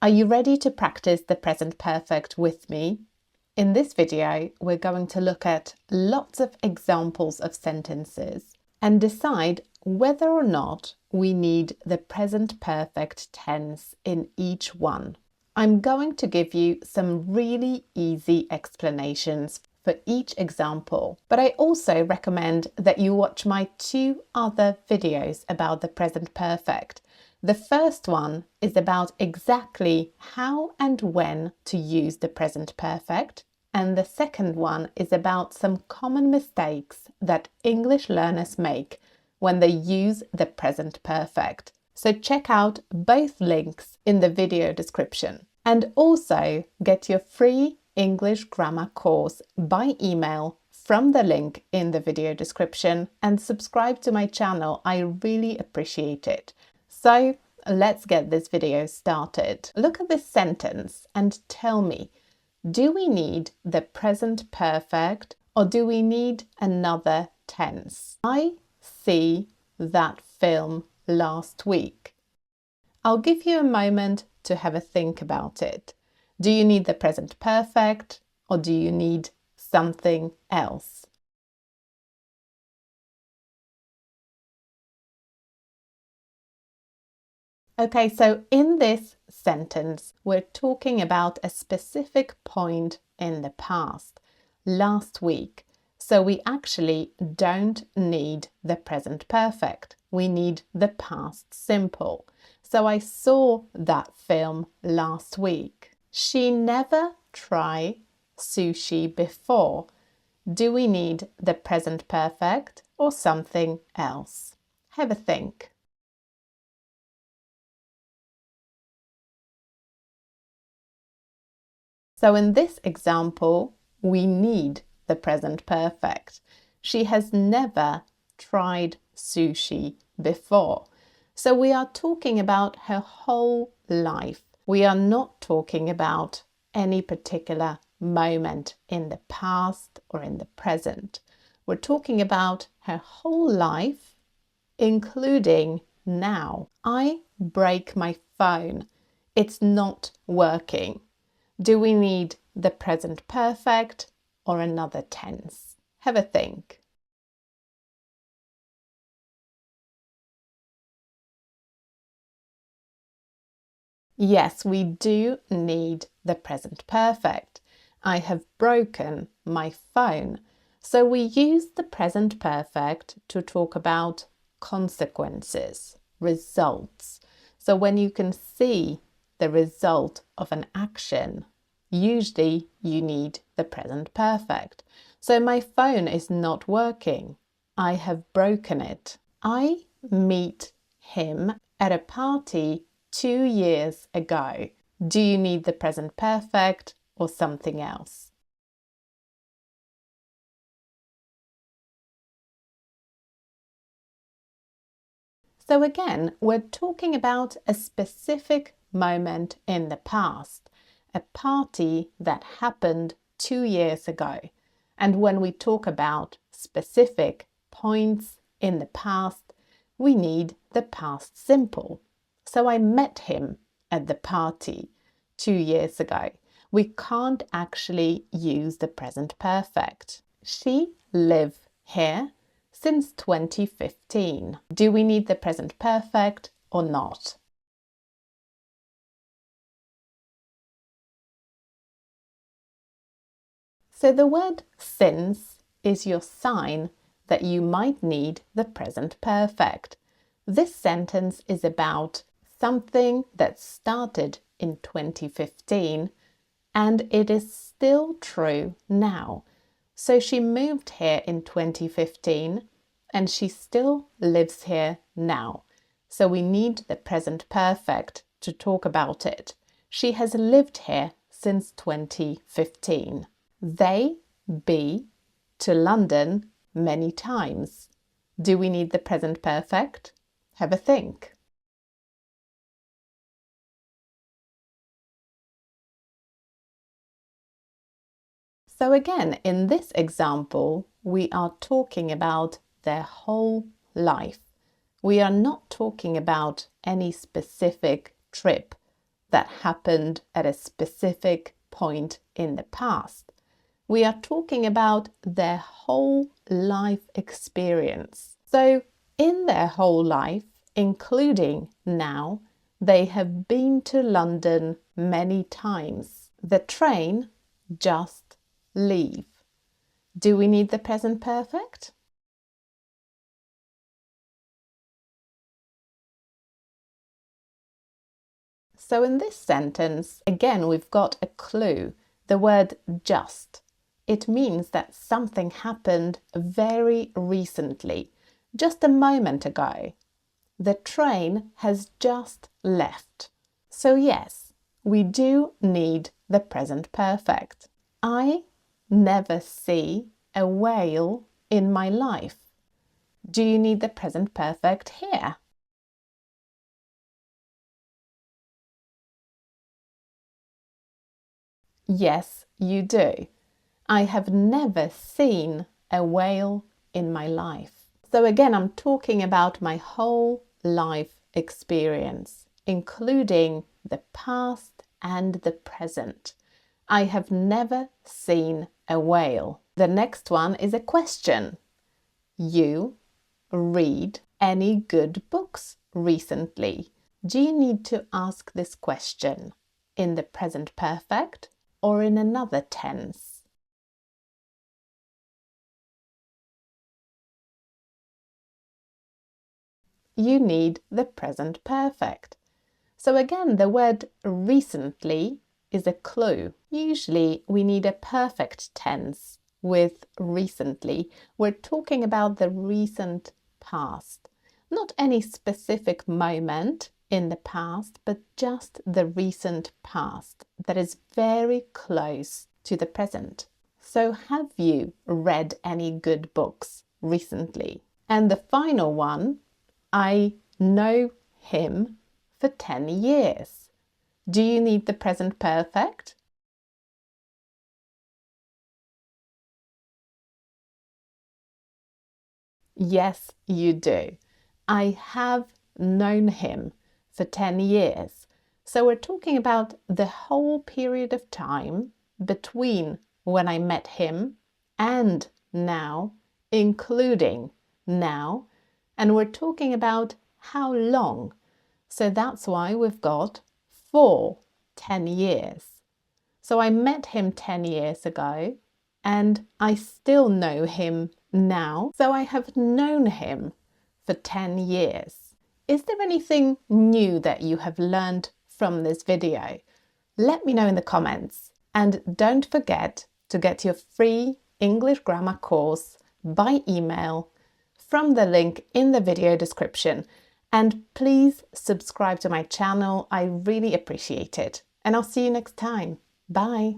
Are you ready to practice the present perfect with me? In this video, we're going to look at lots of examples of sentences and decide whether or not we need the present perfect tense in each one. I'm going to give you some really easy explanations for each example, but I also recommend that you watch my 2 other videos about the present perfect. The first one is about exactly how and when to use the present perfect, and the second one is about some common mistakes that English learners make when they use the present perfect. So check out both links in the video description. And also get your free English grammar course by email from the link in the video description, and subscribe to my channel. I really appreciate it. So let's get this video started. Look at this sentence and tell me, do we need the present perfect or do we need another tense? I see that film last week. I'll give you a moment to have a think about it. Do you need the present perfect or do you need something else? Okay, so in this sentence, we're talking about a specific point in the past, last week. So we actually don't need the present perfect. We need the past simple. So I saw that film last week. She never tried sushi before. Do we need the present perfect or something else? Have a think. So in this example, we need the present perfect. She has never tried sushi before. So we are talking about her whole life. We are not talking about any particular moment in the past or in the present. We're talking about her whole life, including now. I break my phone. It's not working. Do we need the present perfect or another tense? Have a think. Yes, we do need the present perfect. I have broken my phone. So we use the present perfect to talk about consequences, results. So when you can see the result of an action, usually you need the present perfect. So my phone is not working. I have broken it. I meet him at a party 2 years ago. Do you need the present perfect or something else? So again, we're talking about a specific moment in the past, a party that happened 2 years ago. And when we talk about specific points in the past, we need the past simple. So I met him at the party 2 years ago. We can't actually use the present perfect. She lived here since 2015. Do we need the present perfect or not? So the word since is your sign that you might need the present perfect. This sentence is about something that started in 2015 and it is still true now. So she moved here in 2015 and she still lives here now. So we need the present perfect to talk about it. She has lived here since 2015. They be to London many times. Do we need the present perfect? Have a think. So again, in this example, we are talking about their whole life. We are not talking about any specific trip that happened at a specific point in the past. We are talking about their whole life experience. So in their whole life, including now, they have been to London many times. The train just leave. Do we need the present perfect? So in this sentence, again, we've got a clue, the word just. It means that something happened very recently, just a moment ago. The train has just left. So yes, we do need the present perfect. I never see a whale in my life. Do you need the present perfect here? Yes, you do. I have never seen a whale in my life. So again, I'm talking about my whole life experience, including the past and the present. I have never seen a whale. The next one is a question. You read any good books recently? Do you need to ask this question in the present perfect or in another tense? You need the present perfect. So again, the word recently is a clue. Usually we need a perfect tense with recently. We're talking about the recent past. Not any specific moment in the past, but just the recent past that is very close to the present. So have you read any good books recently? And the final one, I know him for 10 years. Do you need the present perfect? Yes, you do. I have known him for 10 years. So we're talking about the whole period of time between when I met him and now, including now. And we're talking about how long. So that's why we've got for 10 years. So I met him 10 years ago and I still know him now. So I have known him for 10 years. Is there anything new that you have learned from this video? Let me know in the comments. And don't forget to get your free English grammar course by email from the link in the video description. And please subscribe to my channel. I really appreciate it. And I'll see you next time. Bye.